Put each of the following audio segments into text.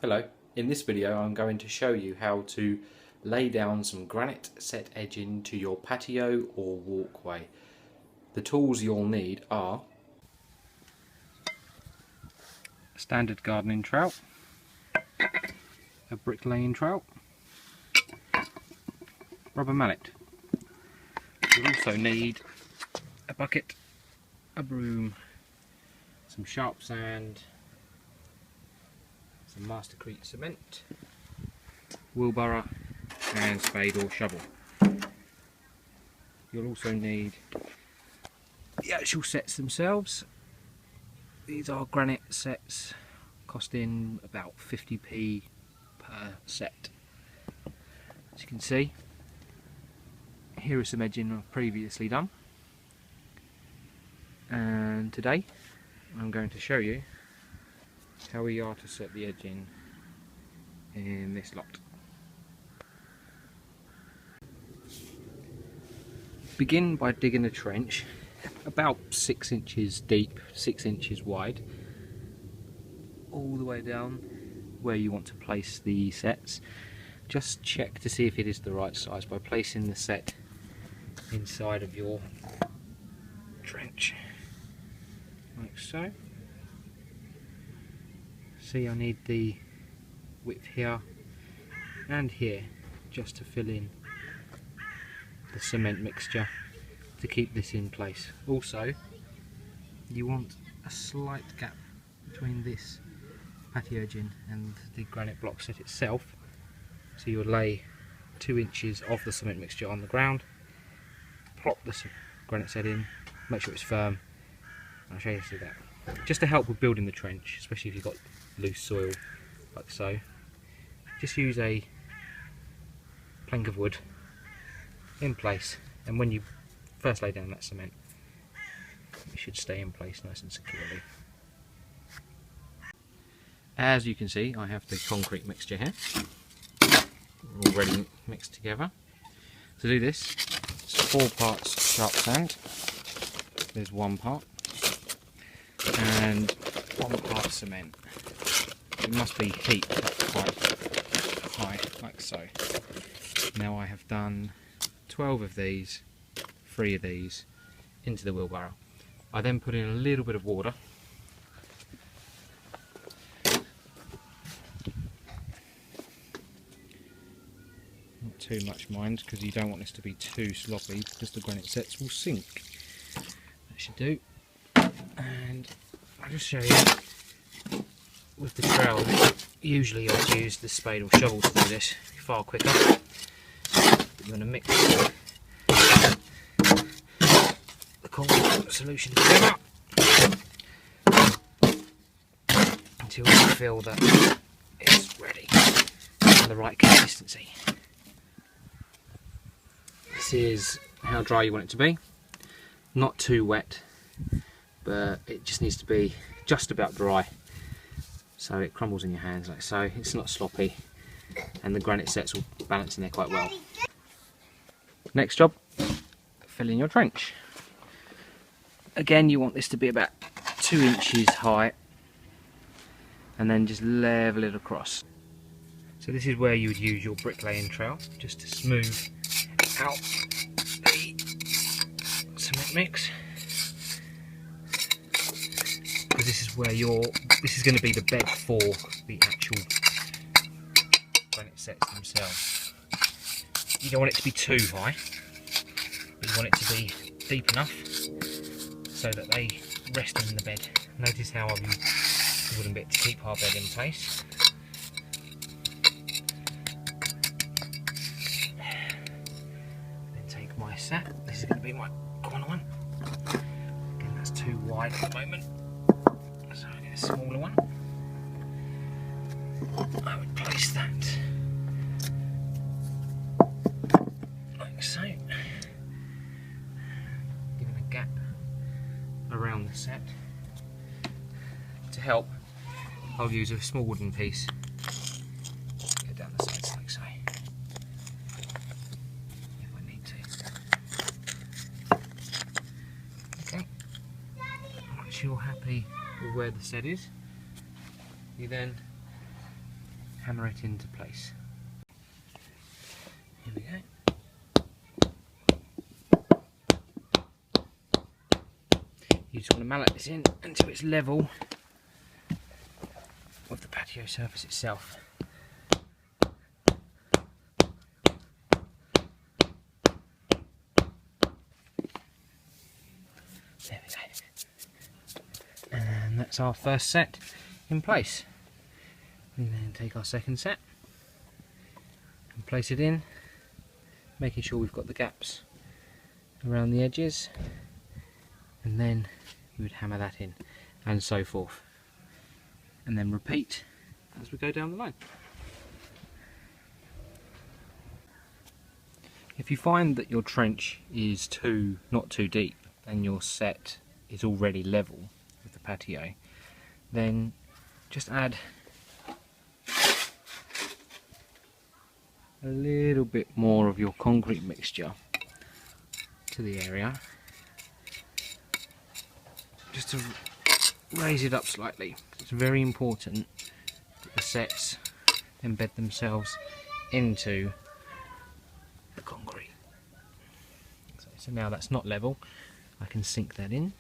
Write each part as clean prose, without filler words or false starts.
Hello, in this video I'm going to show you how to lay down some granite set edging to your patio or walkway. The tools you'll need are a standard gardening trowel, a bricklaying trowel, rubber mallet. You'll also need a bucket, a broom, some sharp sand, some Mastercrete cement, wheelbarrow and spade or shovel. You'll also need the actual sets themselves. These are granite sets costing about 50p per set. As you can see, here is some edging I've previously done, and today I'm going to show you how we are to set the edging in this lot. Begin by digging a trench about 6 inches deep, 6 inches wide, all the way down where you want to place the sets. Just check to see if it is the right size by placing the set inside of your trench, like so. See, I need the width here and here just to fill in the cement mixture to keep this in place. Also, you want a slight gap between this patio edging and the granite block set itself, so you'll lay 2 inches of the cement mixture on the ground, plop the granite set in, make sure it's firm. I'll show you how to do that, just to help with building the trench, especially if you've got loose soil like so. Just use a plank of wood in place, and when you first lay down that cement, it should stay in place nice and securely. As you can see, I have the concrete mixture here already mixed together. To do this, it's 4 parts sharp sand, there's 1 part, and 1 part cement. It must be heaped up quite high, like so. Now I have done 12 of these, 3 of these, into the wheelbarrow. I then put in a little bit of water. Not too much, mind, because you don't want this to be too sloppy, because the granite sets will sink. That should do. And I'll just show you with the trowel. Usually I'd use the spade or shovel to do this, far quicker. I'm going to mix the concrete solution together until you feel that it's ready and the right consistency. This is how dry you want it to be. Not too wet, but it just needs to be just about dry, so it crumbles in your hands like so. It's not sloppy, and the granite sets will balance in there quite well. Next job, fill in your trench. Again, you want this to be about 2 inches high, and then just level it across. So this is where you would use your bricklaying trowel, just to smooth out the cement mix. Because this is where this is going to be the bed for the actual granite sets themselves. You don't want it to be too high, but you want it to be deep enough so that they rest in the bed. Notice how I've used the wooden bit to keep our bed in place. Then take my set. This is going to be my corner one. Again, that's too wide at the moment, so I get a smaller one. I would place that like so, giving a gap around the set. To help, I'll use a small wooden piece, go down the sides like so, if I need to. Okay, once you're happy with where the set is, you then hammer it into place. Here we go. You just want to mallet this in until it's level with the patio surface itself. There we go. And that's our first set in place. We then take our second set and place it in, making sure we've got the gaps around the edges, and then we would hammer that in, and so forth, and then repeat as we go down the line. If you find that your trench is not too deep and your set is already level with the patio, then just add a little bit more of your concrete mixture to the area, just to raise it up slightly. It's very important that the sets embed themselves into the concrete. So now that's not level, I can sink that in.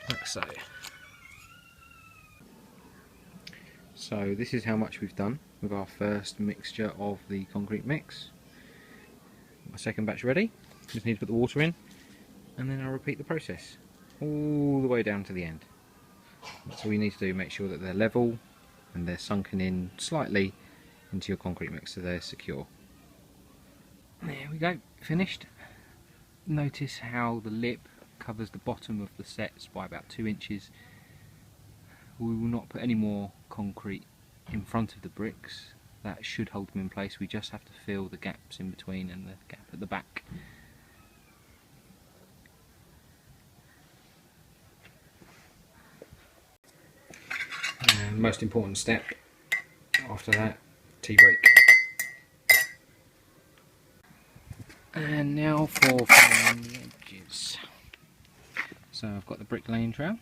Like so. So this is how much we've done with our first mixture of the concrete mix. My second batch ready, just need to put the water in, and then I'll repeat the process all the way down to the end. That's all you need to do, make sure that they're level and they're sunken in slightly into your concrete mix so they're secure. There we go, finished. Notice how the lip covers the bottom of the sets by about 2 inches. We will not put any more concrete in front of the bricks. That should hold them in place. We just have to fill the gaps in between and the gap at the back. And most important step after that, T-break. And now for filling the edges. So I've got the brick laying trowel.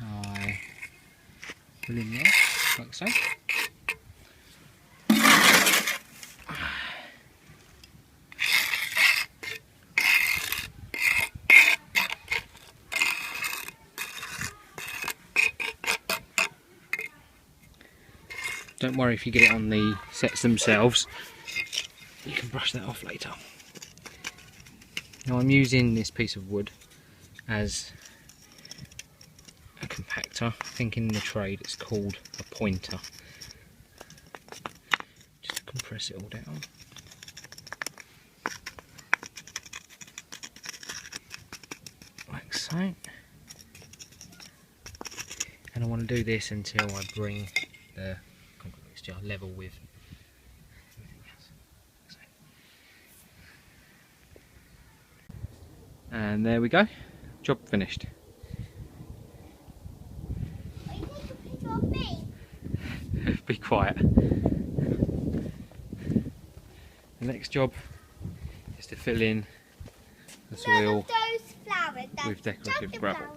I fill in there like so. Don't worry if you get it on the sets themselves, you can brush that off later. Now I'm using this piece of wood as a compactor. I think in the trade it's called a pointer. Just compress it all down. Like so. And I want to do this until I bring the concrete mixture level with everything else. So. And there we go, job finished. Are you taking a picture of me? Be quiet. The next job is to fill in the soil Those flowers, with decorative gravel.